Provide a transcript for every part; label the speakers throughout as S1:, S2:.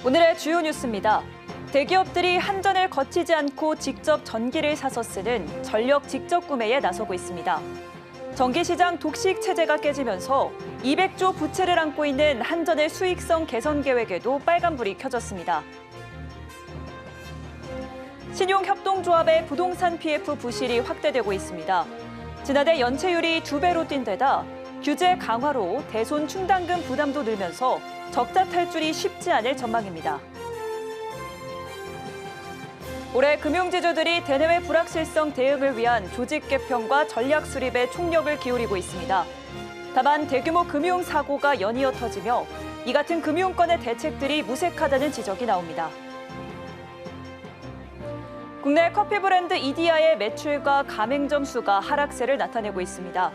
S1: 오늘의 주요 뉴스입니다. 대기업들이 한전을 거치지 않고 직접 전기를 사서 쓰는 전력 직접 구매에 나서고 있습니다. 전기시장 독식 체제가 깨지면서 200조 부채를 안고 있는 한전의 수익성 개선 계획에도 빨간불이 켜졌습니다. 신용협동조합의 부동산 PF 부실이 확대되고 있습니다. 지난해 연체율이 2배로 뛴 데다 규제 강화로 대손 충당금 부담도 늘면서 적자 탈출이 쉽지 않을 전망입니다. 올해 금융지주들이 대내외 불확실성 대응을 위한 조직 개편과 전략 수립에 총력을 기울이고 있습니다. 다만 대규모 금융사고가 연이어 터지며 이 같은 금융권의 대책들이 무색하다는 지적이 나옵니다. 국내 커피 브랜드 이디야의 매출과 가맹점 수가 하락세를 나타내고 있습니다.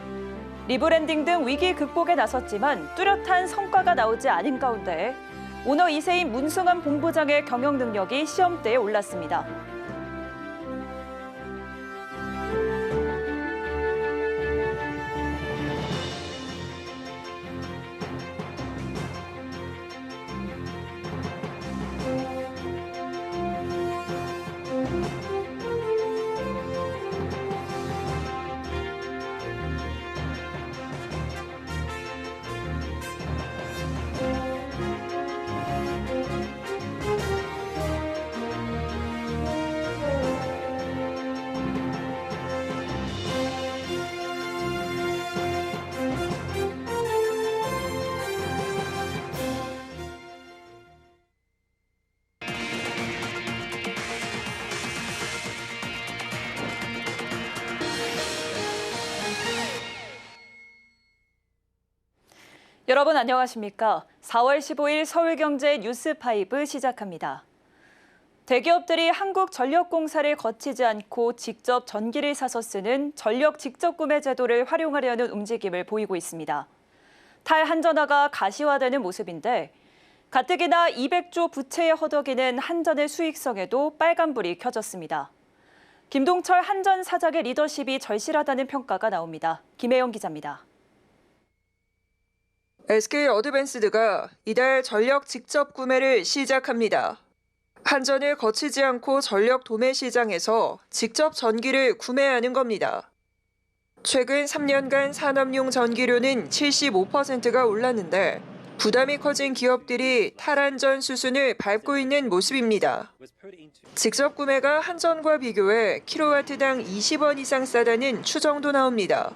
S1: 리브랜딩 등 위기 극복에 나섰지만 뚜렷한 성과가 나오지 않은 가운데 오너 2세인 문승환 본부장의 경영 능력이 시험대에 올랐습니다. 여러분 안녕하십니까? 4월 15일 서울경제 뉴스5 시작합니다. 대기업들이 한국전력공사를 거치지 않고 직접 전기를 사서 쓰는 전력 직접 구매 제도를 활용하려는 움직임을 보이고 있습니다. 탈한전화가 가시화되는 모습인데 가뜩이나 200조 부채에 허덕이는 한전의 수익성에도 빨간불이 켜졌습니다. 김동철 한전 사장의 리더십이 절실하다는 평가가 나옵니다. 김혜영 기자입니다.
S2: SK 어드밴스드가 이달 전력 직접 구매를 시작합니다. 한전을 거치지 않고 전력 도매 시장에서 직접 전기를 구매하는 겁니다. 최근 3년간 산업용 전기료는 75%가 올랐는데 부담이 커진 기업들이 탈한전 수순을 밟고 있는 모습입니다. 직접 구매가 한전과 비교해 킬로와트당 20원 이상 싸다는 추정도 나옵니다.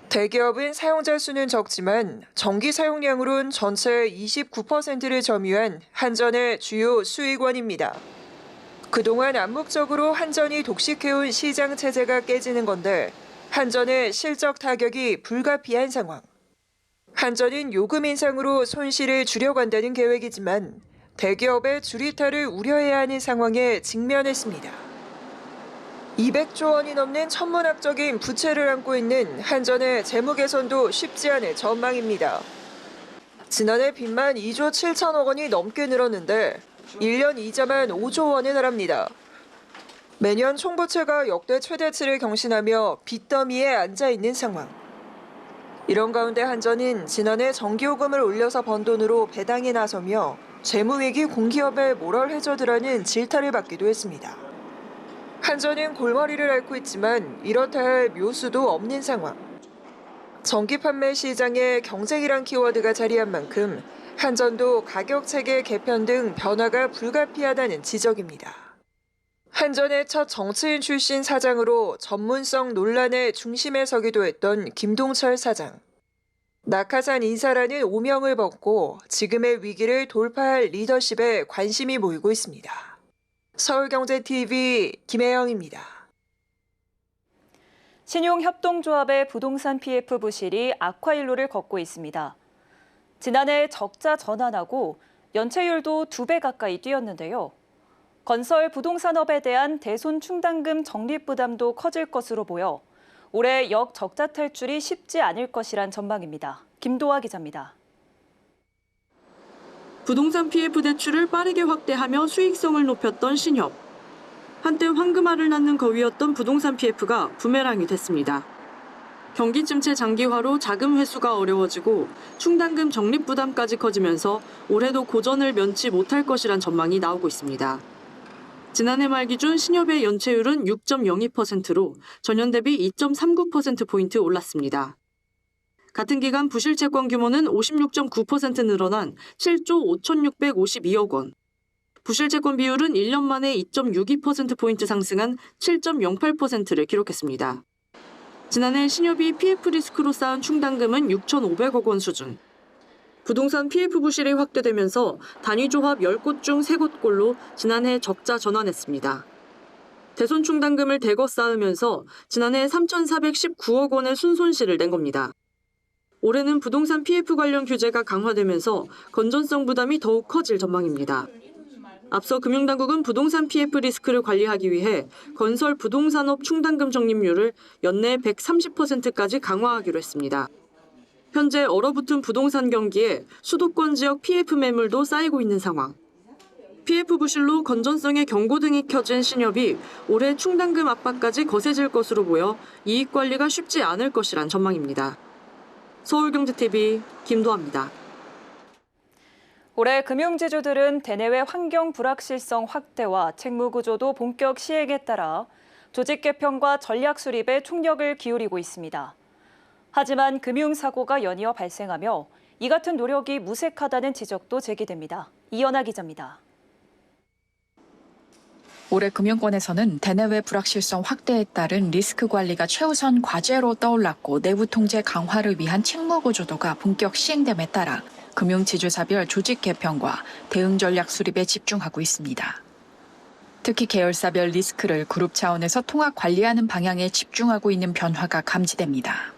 S2: 대기업은 사용자 수는 적지만 전기 사용량으론 전체 29%를 점유한 한전의 주요 수익원입니다. 그동안 암묵적으로 한전이 독식해온 시장 체제가 깨지는 건데 한전의 실적 타격이 불가피한 상황. 한전은 요금 인상으로 손실을 줄여간다는 계획이지만 대기업의 줄이탈을 우려해야 하는 상황에 직면했습니다. 200조 원이 넘는 천문학적인 부채를 안고 있는 한전의 재무 개선도 쉽지 않을 전망입니다. 지난해 빚만 2조 7천억 원이 넘게 늘었는데 1년 이자만 5조 원에 달합니다. 매년 총부채가 역대 최대치를 경신하며 빚더미에 앉아 있는 상황. 이런 가운데 한전은 지난해 전기요금을 올려서 번 돈으로 배당에 나서며 재무위기 공기업에 모럴 해저드라는 질타를 받기도 했습니다. 한전은 골머리를 앓고 있지만 이렇다 할 묘수도 없는 상황. 전기 판매 시장에 경쟁이란 키워드가 자리한 만큼 한전도 가격 체계 개편 등 변화가 불가피하다는 지적입니다. 한전의 첫 정치인 출신 사장으로 전문성 논란의 중심에 서기도 했던 김동철 사장. 낙하산 인사라는 오명을 벗고 지금의 위기를 돌파할 리더십에 관심이 모이고 있습니다. 서울경제TV 김혜영입니다.
S1: 신용협동조합의 부동산 PF 부실이 악화일로를 걷고 있습니다. 지난해 적자 전환하고 연체율도 2배 가까이 뛰었는데요. 건설 부동산업에 대한 대손 충당금 적립 부담도 커질 것으로 보여 올해 역적자 탈출이 쉽지 않을 것이란 전망입니다. 김도하 기자입니다.
S3: 부동산 PF 대출을 빠르게 확대하며 수익성을 높였던 신협. 한때 황금알을 낳는 거위였던 부동산 PF가 부메랑이 됐습니다. 경기 침체 장기화로 자금 회수가 어려워지고 충당금 적립 부담까지 커지면서 올해도 고전을 면치 못할 것이란 전망이 나오고 있습니다. 지난해 말 기준 신협의 연체율은 6.02%로 전년 대비 2.39%포인트 올랐습니다. 같은 기간 부실채권 규모는 56.9% 늘어난 7조 5,652억 원. 부실채권 비율은 1년 만에 2.62%포인트 상승한 7.08%를 기록했습니다. 지난해 신협이 PF 리스크로 쌓은 충당금은 6,500억 원 수준. 부동산 PF 부실이 확대되면서 단위 조합 10곳 중 3곳꼴로 지난해 적자 전환했습니다. 대손 충당금을 대거 쌓으면서 지난해 3,419억 원의 순손실을 낸 겁니다. 올해는 부동산 PF 관련 규제가 강화되면서 건전성 부담이 더욱 커질 전망입니다. 앞서 금융당국은 부동산 PF 리스크를 관리하기 위해 건설 부동산업 충당금 적립률을 연내 130%까지 강화하기로 했습니다. 현재 얼어붙은 부동산 경기에 수도권 지역 PF 매물도 쌓이고 있는 상황. PF 부실로 건전성의 경고등이 켜진 신협이 올해 충당금 압박까지 거세질 것으로 보여 이익 관리가 쉽지 않을 것이란 전망입니다. 서울경제TV 김도아입니다.
S1: 올해 금융지주들은 대내외 환경 불확실성 확대와 책무 구조도 본격 시행에 따라 조직 개편과 전략 수립에 총력을 기울이고 있습니다. 하지만 금융사고가 연이어 발생하며 이 같은 노력이 무색하다는 지적도 제기됩니다. 이연아 기자입니다.
S4: 올해 금융권에서는 대내외 불확실성 확대에 따른 리스크 관리가 최우선 과제로 떠올랐고 내부 통제 강화를 위한 책무 구조도가 본격 시행됨에 따라 금융지주사별 조직 개편과 대응 전략 수립에 집중하고 있습니다. 특히 계열사별 리스크를 그룹 차원에서 통합 관리하는 방향에 집중하고 있는 변화가 감지됩니다.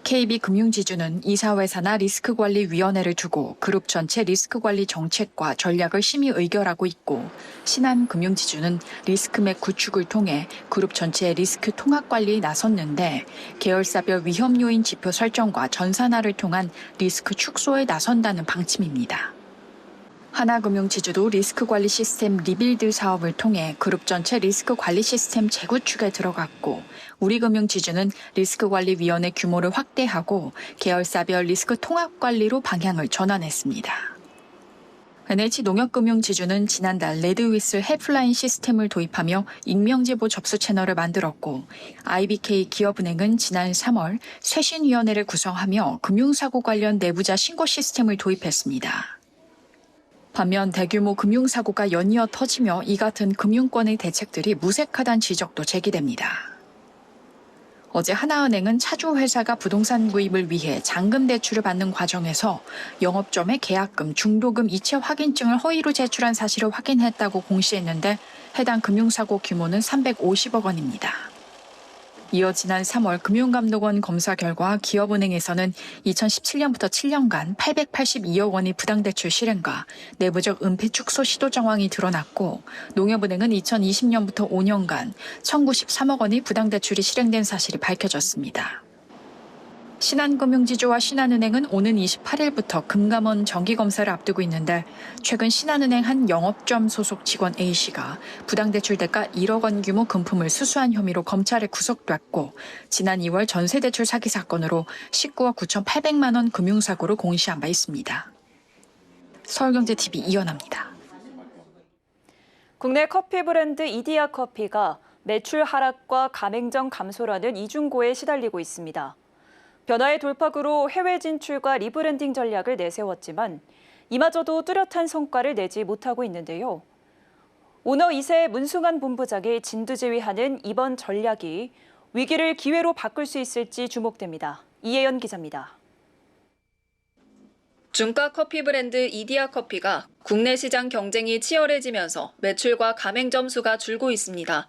S4: KB금융지주는 이사회사나 리스크관리위원회를 두고 그룹 전체 리스크관리 정책과 전략을 심의 의결하고 있고 신한금융지주는 리스크맵 구축을 통해 그룹 전체의 리스크 통합관리에 나섰는데 계열사별 위험 요인 지표 설정과 전산화를 통한 리스크 축소에 나선다는 방침입니다. 하나금융지주도 리스크관리 시스템 리빌드 사업을 통해 그룹 전체 리스크관리 시스템 재구축에 들어갔고 우리금융지주는 리스크관리위원회 규모를 확대하고 계열사별 리스크 통합관리로 방향을 전환했습니다. NH농협금융지주는 지난달 레드위슬 헬프라인 시스템을 도입하며 익명제보 접수 채널을 만들었고 IBK 기업은행은 지난 3월 쇄신위원회를 구성하며 금융사고 관련 내부자 신고 시스템을 도입했습니다. 반면 대규모 금융사고가 연이어 터지며 이 같은 금융권의 대책들이 무색하다는 지적도 제기됩니다. 어제 하나은행은 차주회사가 부동산 구입을 위해 잔금 대출을 받는 과정에서 영업점에 계약금, 중도금 이체 확인증을 허위로 제출한 사실을 확인했다고 공시했는데 해당 금융사고 규모는 350억 원입니다. 이어 지난 3월 금융감독원 검사 결과 기업은행에서는 2017년부터 7년간 882억 원의 부당대출 실행과 내부적 은폐 축소 시도 정황이 드러났고 농협은행은 2020년부터 5년간 1,093억 원의 부당대출이 실행된 사실이 밝혀졌습니다. 신한금융지주와 신한은행은 오는 28일부터 금감원 정기검사를 앞두고 있는데 최근 신한은행 한 영업점 소속 직원 A씨가 부당대출 대가 1억 원 규모 금품을 수수한 혐의로 검찰에 구속됐고 지난 2월 전세대출 사기 사건으로 19억 9,800만 원 금융사고를 공시한 바 있습니다. 서울경제TV 이연아입니다.
S1: 국내 커피 브랜드 이디야 커피가 매출 하락과 가맹점 감소라는 이중고에 시달리고 있습니다. 변화의 돌파구로 해외 진출과 리브랜딩 전략을 내세웠지만 이마저도 뚜렷한 성과를 내지 못하고 있는데요. 오너 2세 문승환 본부장이 진두지휘하는 이번 전략이 위기를 기회로 바꿀 수 있을지 주목됩니다. 이혜연 기자입니다.
S5: 중가 커피 브랜드 이디야 커피가 국내 시장 경쟁이 치열해지면서 매출과 가맹점 수가 줄고 있습니다.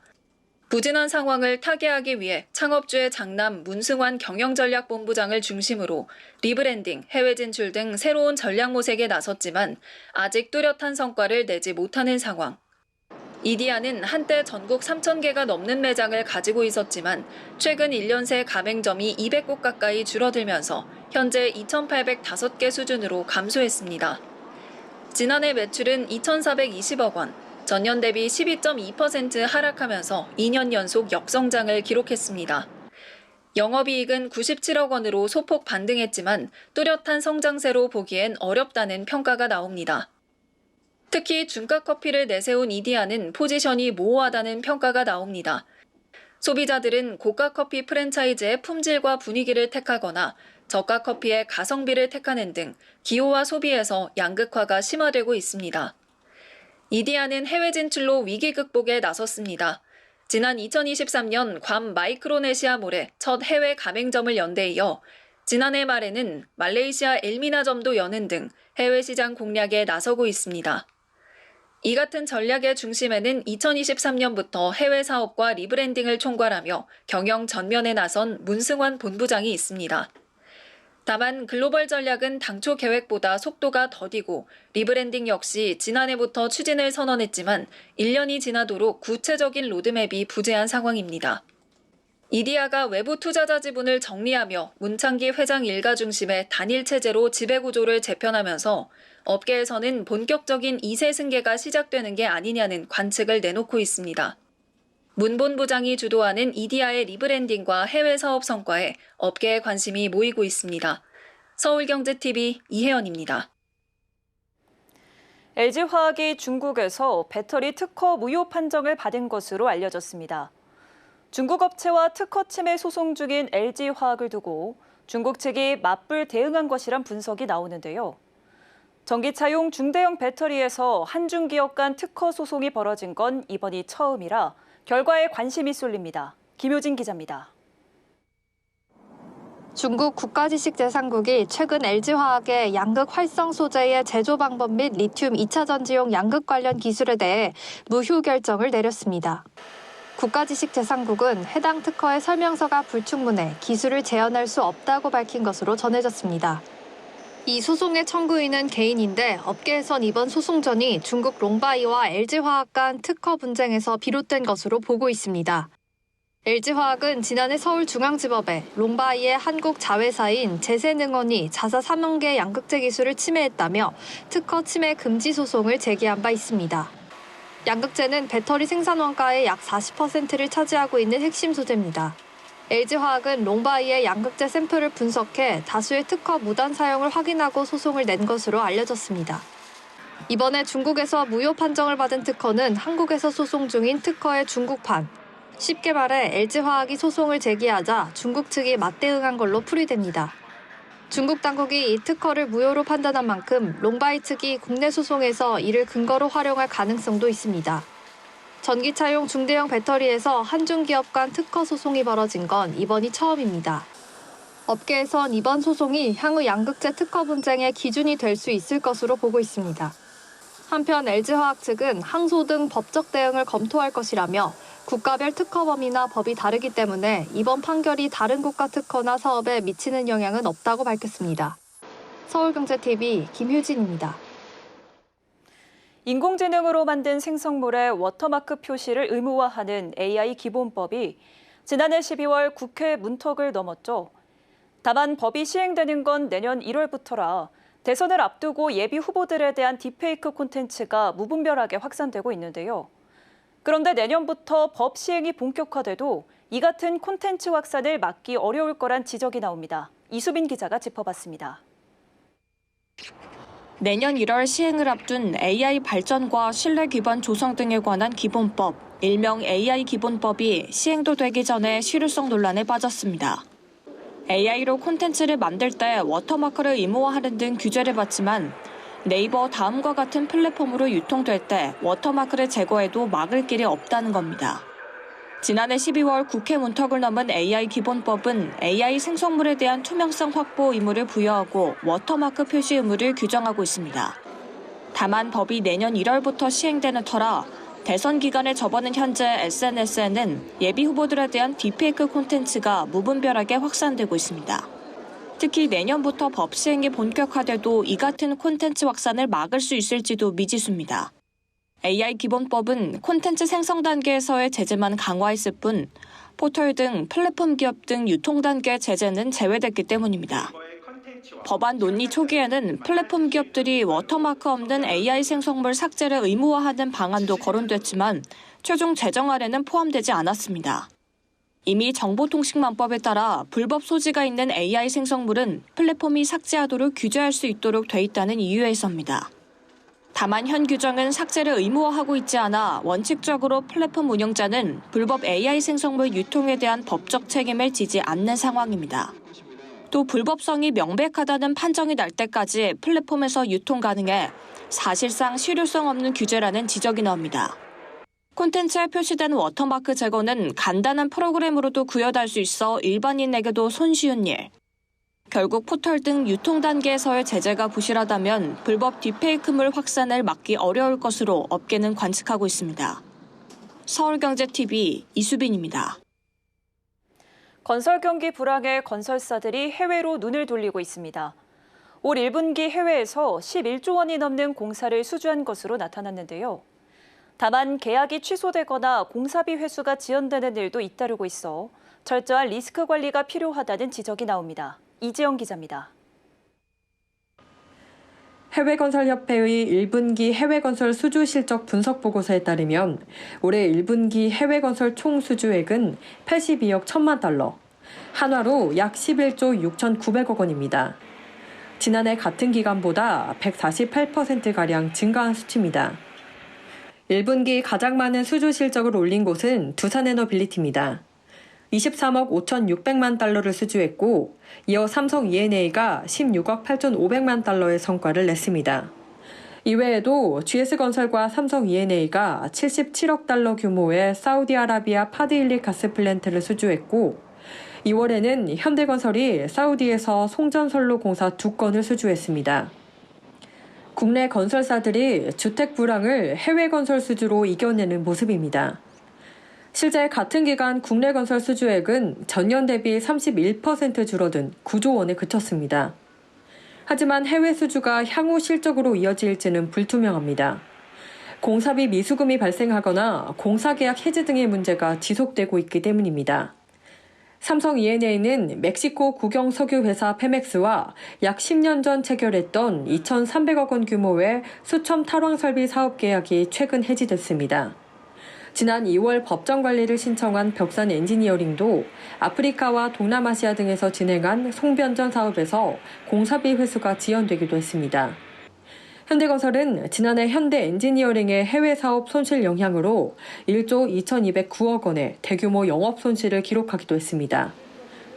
S5: 부진한 상황을 타개하기 위해 창업주의 장남 문승환 경영전략본부장을 중심으로 리브랜딩, 해외 진출 등 새로운 전략 모색에 나섰지만 아직 뚜렷한 성과를 내지 못하는 상황. 이디야는 한때 전국 3,000개가 넘는 매장을 가지고 있었지만 최근 1년 새 가맹점이 200곳 가까이 줄어들면서 현재 2,805개 수준으로 감소했습니다. 지난해 매출은 2,420억 원, 전년 대비 12.2% 하락하면서 2년 연속 역성장을 기록했습니다. 영업이익은 97억 원으로 소폭 반등했지만 뚜렷한 성장세로 보기엔 어렵다는 평가가 나옵니다. 특히 중가 커피를 내세운 이디야는 포지션이 모호하다는 평가가 나옵니다. 소비자들은 고가 커피 프랜차이즈의 품질과 분위기를 택하거나 저가 커피의 가성비를 택하는 등 기호와 소비에서 양극화가 심화되고 있습니다. 이디야는 해외 진출로 위기 극복에 나섰습니다. 지난 2023년 괌 마이크로네시아몰에 첫 해외 가맹점을 연 데 이어 지난해 말에는 말레이시아 엘미나점도 여는 등 해외 시장 공략에 나서고 있습니다. 이 같은 전략의 중심에는 2023년부터 해외 사업과 리브랜딩을 총괄하며 경영 전면에 나선 문승환 본부장이 있습니다. 다만 글로벌 전략은 당초 계획보다 속도가 더디고 리브랜딩 역시 지난해부터 추진을 선언했지만 1년이 지나도록 구체적인 로드맵이 부재한 상황입니다. 이디야가 외부 투자자 지분을 정리하며 문창기 회장 일가 중심의 단일 체제로 지배구조를 재편하면서 업계에서는 본격적인 2세 승계가 시작되는 게 아니냐는 관측을 내놓고 있습니다. 문 본부장이 주도하는 이디야의 리브랜딩과 해외 사업 성과에 업계의 관심이 모이고 있습니다. 서울경제TV 이혜연입니다.
S1: LG화학이 중국에서 배터리 특허 무효 판정을 받은 것으로 알려졌습니다. 중국 업체와 특허 침해 소송 중인 LG화학을 두고 중국 측이 맞불 대응한 것이란 분석이 나오는데요. 전기차용 중대형 배터리에서 한중 기업 간 특허 소송이 벌어진 건 이번이 처음이라 결과에 관심이 쏠립니다. 김효진 기자입니다.
S6: 중국 국가지식재산국이 최근 LG화학의 양극 활성 소재의 제조 방법 및 리튬 2차 전지용 양극 관련 기술에 대해 무효 결정을 내렸습니다. 국가지식재산국은 해당 특허의 설명서가 불충분해 기술을 재현할 수 없다고 밝힌 것으로 전해졌습니다. 이 소송의 청구인은 개인인데 업계에선 이번 소송전이 중국 롱바이와 LG화학 간 특허 분쟁에서 비롯된 것으로 보고 있습니다. LG화학은 지난해 서울중앙지법에 롱바이의 한국 자회사인 제세능원이 자사 3원계 양극재 기술을 침해했다며 특허 침해 금지 소송을 제기한 바 있습니다. 양극재는 배터리 생산 원가의 약 40%를 차지하고 있는 핵심 소재입니다. LG화학은 롱바이의 양극재 샘플을 분석해 다수의 특허 무단 사용을 확인하고 소송을 낸 것으로 알려졌습니다. 이번에 중국에서 무효 판정을 받은 특허는 한국에서 소송 중인 특허의 중국판. 쉽게 말해 LG화학이 소송을 제기하자 중국 측이 맞대응한 걸로 풀이됩니다. 중국 당국이 이 특허를 무효로 판단한 만큼 롱바이 측이 국내 소송에서 이를 근거로 활용할 가능성도 있습니다. 전기차용 중대형 배터리에서 한중 기업 간 특허 소송이 벌어진 건 이번이 처음입니다. 업계에선 이번 소송이 향후 양극재 특허 분쟁의 기준이 될 수 있을 것으로 보고 있습니다. 한편 LG화학 측은 항소 등 법적 대응을 검토할 것이라며 국가별 특허 범위나 법이 다르기 때문에 이번 판결이 다른 국가 특허나 사업에 미치는 영향은 없다고 밝혔습니다. 서울경제TV 김효진입니다.
S1: 인공지능으로 만든 생성물의 워터마크 표시를 의무화하는 AI 기본법이 지난해 12월 국회 문턱을 넘었죠. 다만 법이 시행되는 건 내년 1월부터라 대선을 앞두고 예비 후보들에 대한 딥페이크 콘텐츠가 무분별하게 확산되고 있는데요. 그런데 내년부터 법 시행이 본격화돼도 이 같은 콘텐츠 확산을 막기 어려울 거란 지적이 나옵니다. 이수빈 기자가 짚어봤습니다.
S7: 내년 1월 시행을 앞둔 AI 발전과 신뢰 기반 조성 등에 관한 기본법, 일명 AI 기본법이 시행도 되기 전에 실효성 논란에 빠졌습니다. AI로 콘텐츠를 만들 때 워터마크를 의무화하는 등 규제를 받지만 네이버 다음과 같은 플랫폼으로 유통될 때 워터마크를 제거해도 막을 길이 없다는 겁니다. 지난해 12월 국회 문턱을 넘은 AI 기본법은 AI 생성물에 대한 투명성 확보 의무를 부여하고 워터마크 표시 의무를 규정하고 있습니다. 다만 법이 내년 1월부터 시행되는 터라 대선 기간에 접어든 현재 SNS에는 예비 후보들에 대한 딥페이크 콘텐츠가 무분별하게 확산되고 있습니다. 특히 내년부터 법 시행이 본격화돼도 이 같은 콘텐츠 확산을 막을 수 있을지도 미지수입니다. AI 기본법은 콘텐츠 생성 단계에서의 제재만 강화했을 뿐 포털 등 플랫폼 기업 등 유통 단계 제재는 제외됐기 때문입니다. 법안 논의 초기에는 플랫폼 기업들이 워터마크 없는 AI 생성물 삭제를 의무화하는 방안도 거론됐지만 최종 제정안에는 포함되지 않았습니다. 이미 정보통신망법에 따라 불법 소지가 있는 AI 생성물은 플랫폼이 삭제하도록 규제할 수 있도록 돼 있다는 이유에서입니다. 다만 현 규정은 삭제를 의무화하고 있지 않아 원칙적으로 플랫폼 운영자는 불법 AI 생성물 유통에 대한 법적 책임을 지지 않는 상황입니다. 또 불법성이 명백하다는 판정이 날 때까지 플랫폼에서 유통 가능해 사실상 실효성 없는 규제라는 지적이 나옵니다. 콘텐츠에 표시된 워터마크 제거는 간단한 프로그램으로도 구현할 수 있어 일반인에게도 손쉬운 일. 결국 포털 등 유통 단계에서의 제재가 부실하다면 불법 딥페이크물 확산을 막기 어려울 것으로 업계는 관측하고 있습니다. 서울경제TV 이수빈입니다.
S1: 건설 경기 불황에 건설사들이 해외로 눈을 돌리고 있습니다. 올 1분기 해외에서 11조 원이 넘는 공사를 수주한 것으로 나타났는데요. 다만 계약이 취소되거나 공사비 회수가 지연되는 일도 잇따르고 있어 철저한 리스크 관리가 필요하다는 지적이 나옵니다. 이지영 기자입니다.
S8: 해외건설협회의 1분기 해외건설 수주 실적 분석 보고서에 따르면 올해 1분기 해외건설 총 수주액은 82억 1천만 달러, 한화로 약 11조 6,900억 원입니다. 지난해 같은 기간보다 148%가량 증가한 수치입니다. 1분기 가장 많은 수주 실적을 올린 곳은 두산에너빌리티입니다. 23억 5,600만 달러를 수주했고 이어 삼성 E&A가 16억 8,500만 달러의 성과를 냈습니다. 이외에도 GS건설과 삼성 E&A가 77억 달러 규모의 사우디아라비아 파드일리 가스 플랜트를 수주했고 2월에는 현대건설이 사우디에서 송전선로 공사 2건을 수주했습니다. 국내 건설사들이 주택 불황을 해외 건설 수주로 이겨내는 모습입니다. 실제 같은 기간 국내 건설 수주액은 전년 대비 31% 줄어든 9조 원에 그쳤습니다. 하지만 해외 수주가 향후 실적으로 이어질지는 불투명합니다. 공사비 미수금이 발생하거나 공사계약 해지 등의 문제가 지속되고 있기 때문입니다. 삼성 E&A는 멕시코 국영 석유 회사 페맥스와 약 10년 전 체결했던 2,300억 원 규모의 수첨 탈황 설비 사업 계약이 최근 해지됐습니다. 지난 2월 법정 관리를 신청한 벽산 엔지니어링도 아프리카와 동남아시아 등에서 진행한 송변전 사업에서 공사비 회수가 지연되기도 했습니다. 현대건설은 지난해 현대 엔지니어링의 해외 사업 손실 영향으로 1조 2,209억 원의 대규모 영업 손실을 기록하기도 했습니다.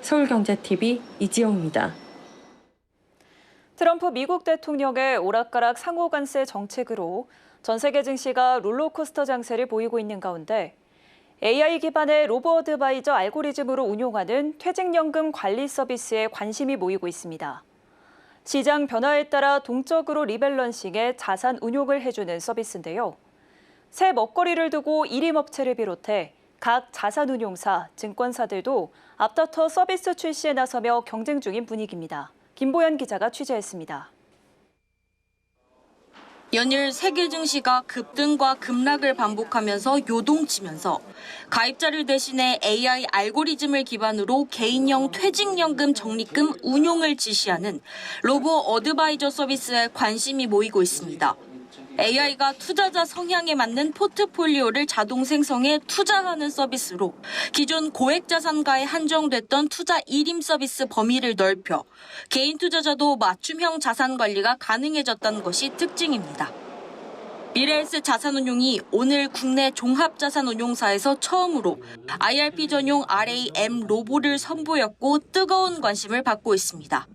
S8: 서울경제TV 이지영입니다.
S1: 트럼프 미국 대통령의 오락가락 상호관세 정책으로 전 세계 증시가 롤러코스터 장세를 보이고 있는 가운데 AI 기반의 로보 어드바이저 알고리즘으로 운용하는 퇴직연금 관리 서비스에 관심이 모이고 있습니다. 시장 변화에 따라 동적으로 리밸런싱에 자산 운용을 해주는 서비스인데요. 새 먹거리를 두고 1임 업체를 비롯해 각 자산운용사, 증권사들도 앞다퉈 서비스 출시에 나서며 경쟁 중인 분위기입니다. 김보연 기자가 취재했습니다.
S9: 연일 세계 증시가 급등과 급락을 반복하면서 요동치면서 가입자를 대신해 AI 알고리즘을 기반으로 개인형 퇴직연금 적립금 운용을 지시하는 로보 어드바이저 서비스에 관심이 모이고 있습니다. AI가 투자자 성향에 맞는 포트폴리오를 자동 생성해 투자하는 서비스로 기존 고액 자산가에 한정됐던 투자 1임 서비스 범위를 넓혀 개인 투자자도 맞춤형 자산 관리가 가능해졌다는 것이 특징입니다. 미래에셋 자산운용이 오늘 국내 종합자산운용사에서 처음으로 IRP 전용 RAM 로보를 선보였고 뜨거운 관심을 받고 있습니다.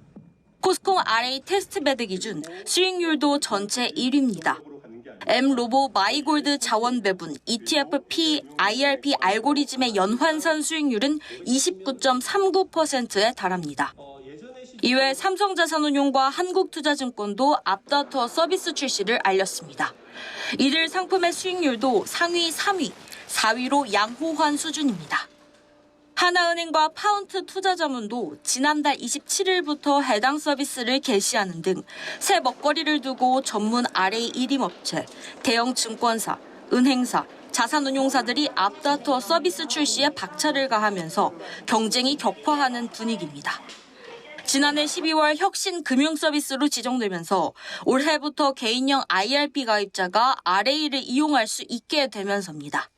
S9: 코스콤 RA 테스트베드 기준 수익률도 전체 1위입니다. M로보 마이골드 자원 배분 ETF-P IRP 알고리즘의 연환산 수익률은 29.39%에 달합니다. 이외 삼성자산운용과 한국투자증권도 앞다퉈 서비스 출시를 알렸습니다. 이들 상품의 수익률도 상위 3위, 4위로 양호한 수준입니다. 하나은행과 파운트 투자자문도 지난달 27일부터 해당 서비스를 개시하는 등 새 먹거리를 두고 전문 RA 1임 업체, 대형 증권사, 은행사, 자산운용사들이 앞다퉈 서비스 출시에 박차를 가하면서 경쟁이 격화하는 분위기입니다. 지난해 12월 혁신 금융 서비스로 지정되면서 올해부터 개인형 IRP 가입자가 RA를 이용할 수 있게 되면서입니다.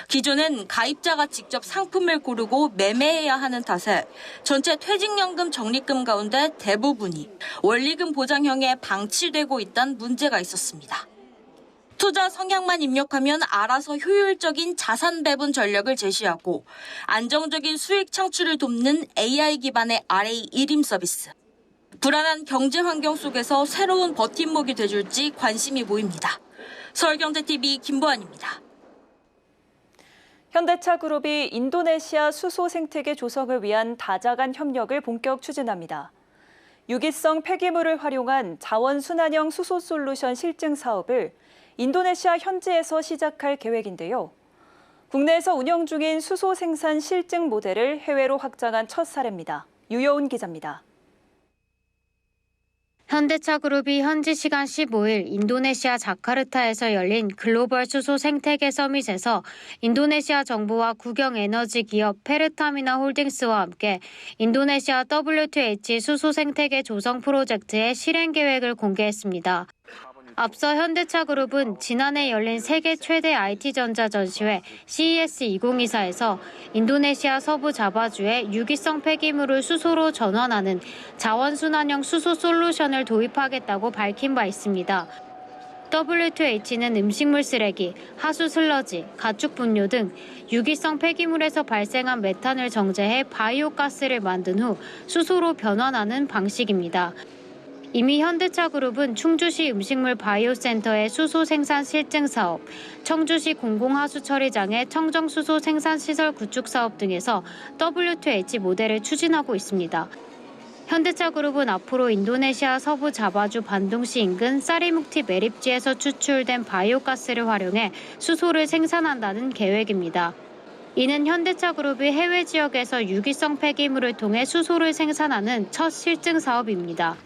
S9: 기존엔 가입자가 직접 상품을 고르고 매매해야 하는 탓에 전체 퇴직연금 적립금 가운데 대부분이 원리금 보장형에 방치되고 있다는 문제가 있었습니다. 투자 성향만 입력하면 알아서 효율적인 자산 배분 전략을 제시하고 안정적인 수익 창출을 돕는 AI 기반의 RA 1임 서비스. 불안한 경제 환경 속에서 새로운 버팀목이 돼줄지 관심이 모입니다. 서울경제TV 김보안입니다.
S1: 현대차그룹이 인도네시아 수소 생태계 조성을 위한 다자간 협력을 본격 추진합니다. 유기성 폐기물을 활용한 자원순환형 수소 솔루션 실증 사업을 인도네시아 현지에서 시작할 계획인데요. 국내에서 운영 중인 수소 생산 실증 모델을 해외로 확장한 첫 사례입니다. 유여운 기자입니다.
S10: 현대차그룹이 현지 시간 15일 인도네시아 자카르타에서 열린 글로벌 수소 생태계 서밋에서 인도네시아 정부와 국영에너지 기업 페르타미나 홀딩스와 함께 인도네시아 W2H 수소 생태계 조성 프로젝트의 실행 계획을 공개했습니다. 앞서 현대차그룹은 지난해 열린 세계 최대 IT전자 전시회 CES 2024에서 인도네시아 서부 자바주에 유기성 폐기물을 수소로 전환하는 자원순환형 수소 솔루션을 도입하겠다고 밝힌 바 있습니다. W2H는 음식물 쓰레기, 하수 슬러지, 가축 분뇨 등 유기성 폐기물에서 발생한 메탄을 정제해 바이오가스를 만든 후 수소로 변환하는 방식입니다. 이미 현대차그룹은 충주시 음식물 바이오센터의 수소 생산 실증 사업, 청주시 공공하수처리장의 청정수소 생산시설 구축 사업 등에서 W2H 모델을 추진하고 있습니다. 현대차그룹은 앞으로 인도네시아 서부 자바주 반둥시 인근 사리묵티 메립지에서 추출된 바이오가스를 활용해 수소를 생산한다는 계획입니다. 이는 현대차그룹이 해외 지역에서 유기성 폐기물을 통해 수소를 생산하는 첫 실증 사업입니다.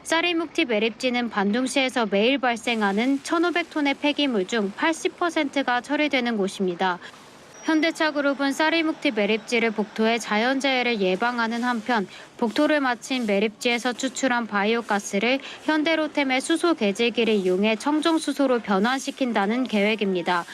S10: 사리묵티 메립지는 반둥시에서 매일 발생하는 1,500톤의 폐기물 중 80%가 처리되는 곳입니다. 현대차그룹은 사리묵티 메립지를 복토해 자연재해를 예방하는 한편 복토를 마친 메립지에서 추출한 바이오가스를 현대로템의 수소 개질기를 이용해 청정수소로 변환시킨다는 계획입니다.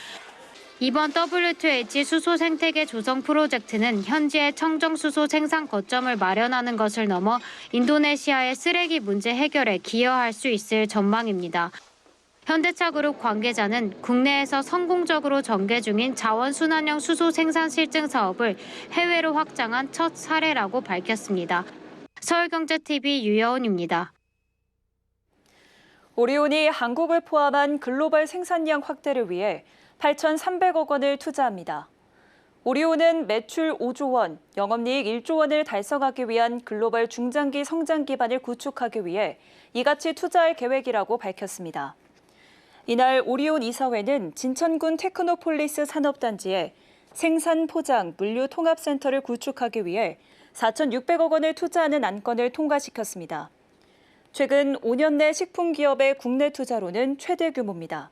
S10: 이번 W2H 수소 생태계 조성 프로젝트는 현지의 청정수소 생산 거점을 마련하는 것을 넘어 인도네시아의 쓰레기 문제 해결에 기여할 수 있을 전망입니다. 현대차그룹 관계자는 국내에서 성공적으로 전개 중인 자원순환형 수소 생산 실증 사업을 해외로 확장한 첫 사례라고 밝혔습니다. 서울경제TV 유여운입니다.
S1: 오리온이 한국을 포함한 글로벌 생산량 확대를 위해 8,300억 원을 투자합니다. 오리온은 매출 5조 원, 영업이익 1조 원을 달성하기 위한 글로벌 중장기 성장 기반을 구축하기 위해 이같이 투자할 계획이라고 밝혔습니다. 이날 오리온 이사회는 진천군 테크노폴리스 산업단지에 생산, 포장, 물류 통합센터를 구축하기 위해 4,600억 원을 투자하는 안건을 통과시켰습니다. 최근 5년 내 식품 기업의 국내 투자로는 최대 규모입니다.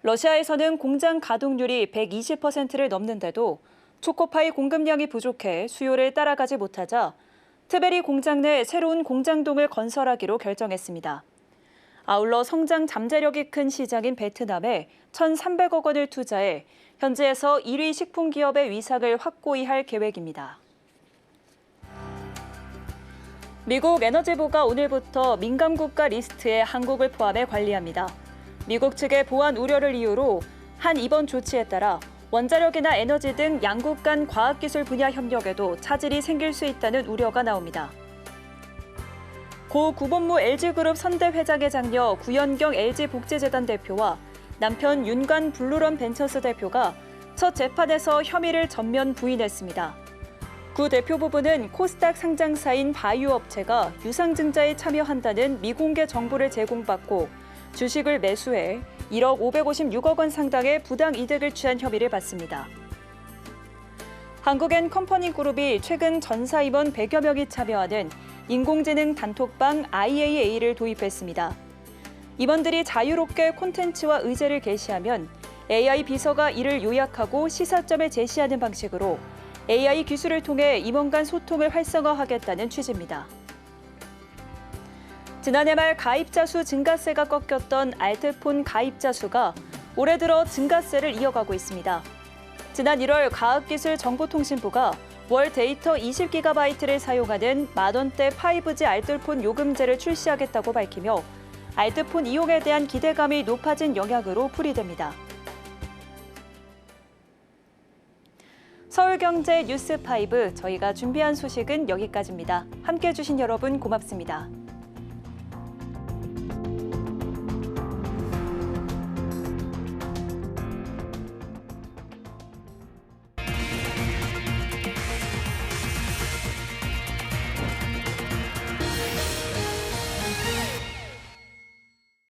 S1: 러시아에서는 공장 가동률이 120%를 넘는데도 초코파이 공급량이 부족해 수요를 따라가지 못하자 트베리 공장 내 새로운 공장동을 건설하기로 결정했습니다. 아울러 성장 잠재력이 큰 시장인 베트남에 1,300억 원을 투자해 현지에서 1위 식품 기업의 위상을 확고히 할 계획입니다. 미국 에너지부가 오늘부터 민감국가 리스트에 한국을 포함해 관리합니다. 미국 측의 보안 우려를 이유로 한 이번 조치에 따라 원자력이나 에너지 등 양국 간 과학기술 분야 협력에도 차질이 생길 수 있다는 우려가 나옵니다. 고 구본무 LG그룹 선대 회장의 장녀 구연경 LG복지재단 대표와 남편 윤관 블루런 벤처스 대표가 첫 재판에서 혐의를 전면 부인했습니다. 구 대표 부부는 코스닥 상장사인 바이오업체가 유상증자에 참여한다는 미공개 정보를 제공받고 주식을 매수해 1억 556억 원 상당의 부당 이득을 취한 혐의를 받습니다. 한국앤컴퍼니그룹이 최근 전사 임원 100여 명이 참여하는 인공지능 단톡방 IAA를 도입했습니다. 임원들이 자유롭게 콘텐츠와 의제를 게시하면 AI 비서가 이를 요약하고 시사점을 제시하는 방식으로 AI 기술을 통해 임원 간 소통을 활성화하겠다는 취지입니다. 지난해 말 가입자 수 증가세가 꺾였던 알트폰 가입자 수가 올해 들어 증가세를 이어가고 있습니다. 지난 1월 과학기술정보통신부가 월 데이터 20GB를 사용하는 만원대 5G 알뜰폰 요금제를 출시하겠다고 밝히며 알뜰폰 이용에 대한 기대감이 높아진 영향으로 풀이됩니다. 서울경제 뉴스5 저희가 준비한 소식은 여기까지입니다. 함께해 주신 여러분 고맙습니다.